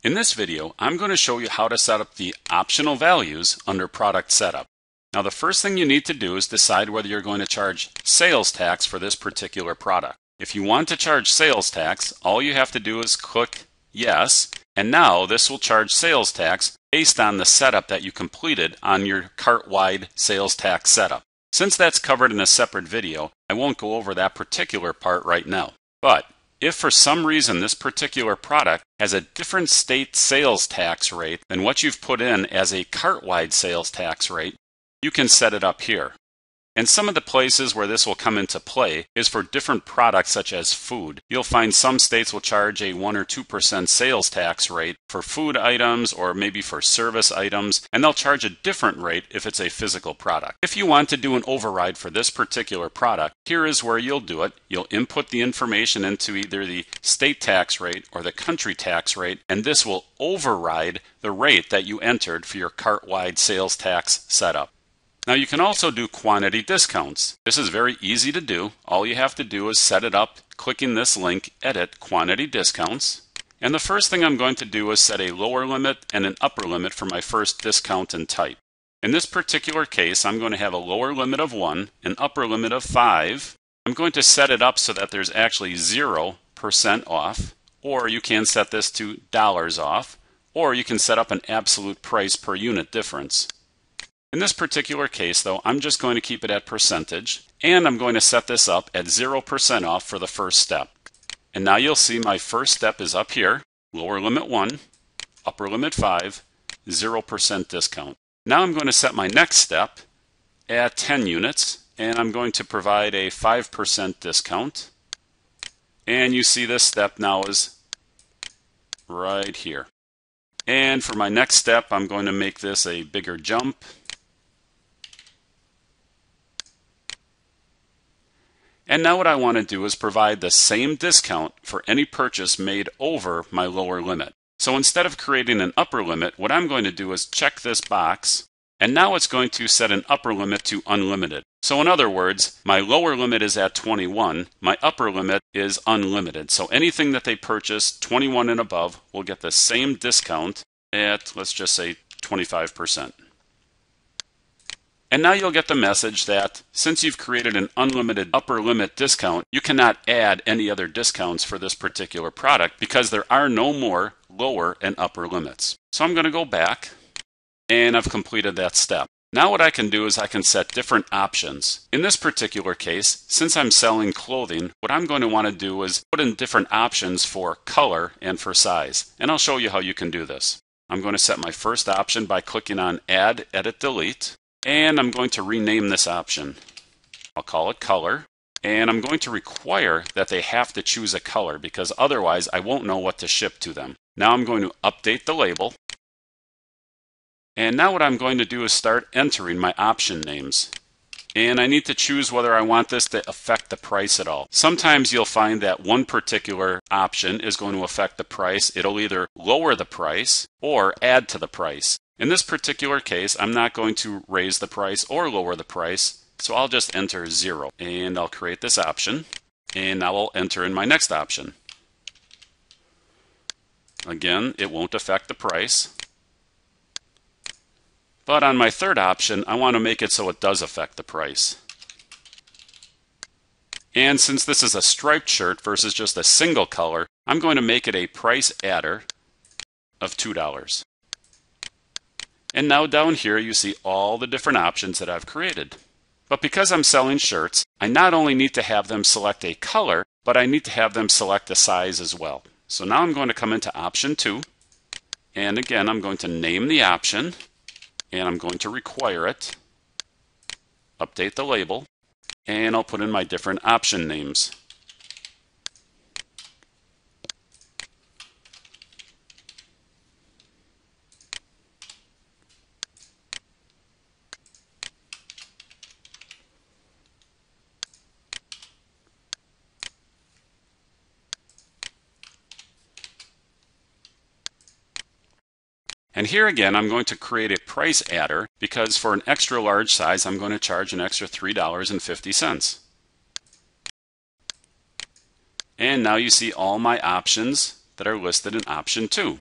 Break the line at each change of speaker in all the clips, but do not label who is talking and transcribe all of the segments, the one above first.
In this video, I'm going to show you how to set up the optional values under Product Setup. Now the first thing you need to do is decide whether you're going to charge sales tax for this particular product. If you want to charge sales tax, all you have to do is click Yes, and now this will charge sales tax based on the setup that you completed on your cart-wide sales tax setup. Since that's covered in a separate video, I won't go over that particular part right now. But if for some reason this particular product has a different state sales tax rate than what you've put in as a cart-wide sales tax rate, you can set it up here. And some of the places where this will come into play is for different products such as food. You'll find some states will charge a 1 or 2% sales tax rate for food items or maybe for service items, and they'll charge a different rate if it's a physical product. If you want to do an override for this particular product, here is where you'll do it. You'll input the information into either the state tax rate or the country tax rate, and this will override the rate that you entered for your cart-wide sales tax setup. Now you can also do quantity discounts. This is very easy to do. All you have to do is set it up, clicking this link, Edit Quantity Discounts. And the first thing I'm going to do is set a lower limit and an upper limit for my first discount and type. In this particular case, I'm going to have a lower limit of 1, an upper limit of 5. I'm going to set it up so that there's actually 0% off, or you can set this to dollars off, or you can set up an absolute price per unit difference. In this particular case, though, I'm just going to keep it at percentage, and I'm going to set this up at 0% off for the first step. And now you'll see my first step is up here, lower limit 1, upper limit 5, 0% discount. Now I'm going to set my next step at 10 units, and I'm going to provide a 5% discount. And you see this step now is right here. And for my next step, I'm going to make this a bigger jump. And now what I want to do is provide the same discount for any purchase made over my lower limit. So instead of creating an upper limit, what I'm going to do is check this box, and now it's going to set an upper limit to unlimited. So in other words, my lower limit is at 21, my upper limit is unlimited. So anything that they purchase 21 and above will get the same discount at, let's just say, 25%. And now you'll get the message that since you've created an unlimited upper limit discount, you cannot add any other discounts for this particular product because there are no more lower and upper limits. So I'm going to go back, and I've completed that step. Now what I can do is I can set different options. In this particular case, since I'm selling clothing, what I'm going to want to do is put in different options for color and for size. And I'll show you how you can do this. I'm going to set my first option by clicking on Add, Edit, Delete. And I'm going to rename this option. I'll call it color. And I'm going to require that they have to choose a color because otherwise I won't know what to ship to them. Now I'm going to update the label. And now what I'm going to do is start entering my option names. And I need to choose whether I want this to affect the price at all. Sometimes you'll find that one particular option is going to affect the price. It'll either lower the price or add to the price. In this particular case, I'm not going to raise the price or lower the price, so I'll just enter 0. And I'll create this option, and now I'll enter in my next option. Again, it won't affect the price. But on my third option, I want to make it so it does affect the price. And since this is a striped shirt versus just a single color, I'm going to make it a price adder of $2. And now down here you see all the different options that I've created. But because I'm selling shirts, I not only need to have them select a color, but I need to have them select a size as well. So now I'm going to come into option 2. And again, I'm going to name the option. And I'm going to require it. Update the label. And I'll put in my different option names. And here again, I'm going to create a price adder because for an extra large size, I'm going to charge an extra $3.50. And now you see all my options that are listed in option 2.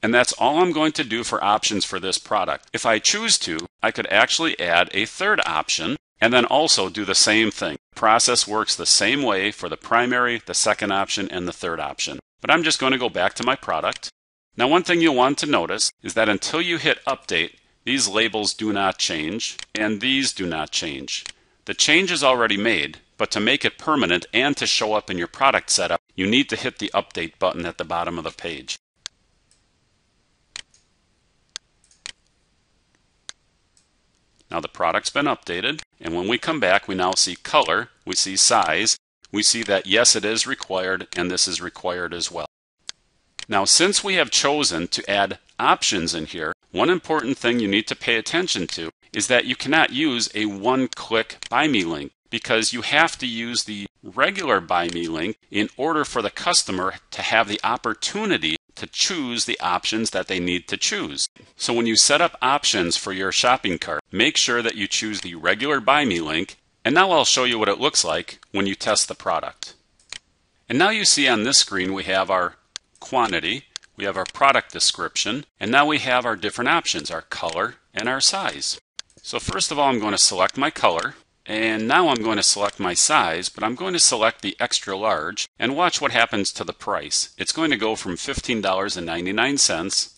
And that's all I'm going to do for options for this product. If I choose to, I could actually add a third option and then also do the same thing. The process works the same way for the primary, the second option, and the third option. But I'm just going to go back to my product. Now, one thing you'll want to notice is that until you hit update, these labels do not change and these do not change. The change is already made, but to make it permanent and to show up in your product setup, you need to hit the update button at the bottom of the page. Now the product's been updated, and when we come back, we now see color, we see size, we see that yes, it is required, and this is required as well. Now, since we have chosen to add options in here, one important thing you need to pay attention to is that you cannot use a one-click Buy Me link, because you have to use the regular Buy Me link in order for the customer to have the opportunity to choose the options that they need to choose. So when you set up options for your shopping cart, make sure that you choose the regular Buy Me link, and now I'll show you what it looks like when you test the product. And now you see on this screen we have our quantity, we have our product description, and now we have our different options, our color and our size. So first of all, I'm going to select my color, and now I'm going to select my size, but I'm going to select the extra large and watch what happens to the price. It's going to go from $15.99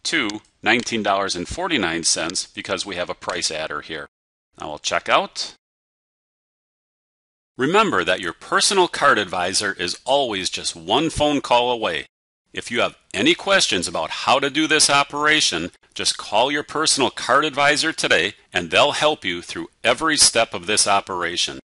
to $19.49 because we have a price adder here. Now I'll check out. Remember that your personal cart advisor is always just one phone call away. If you have any questions about how to do this operation, just call your personal cart advisor today and they'll help you through every step of this operation.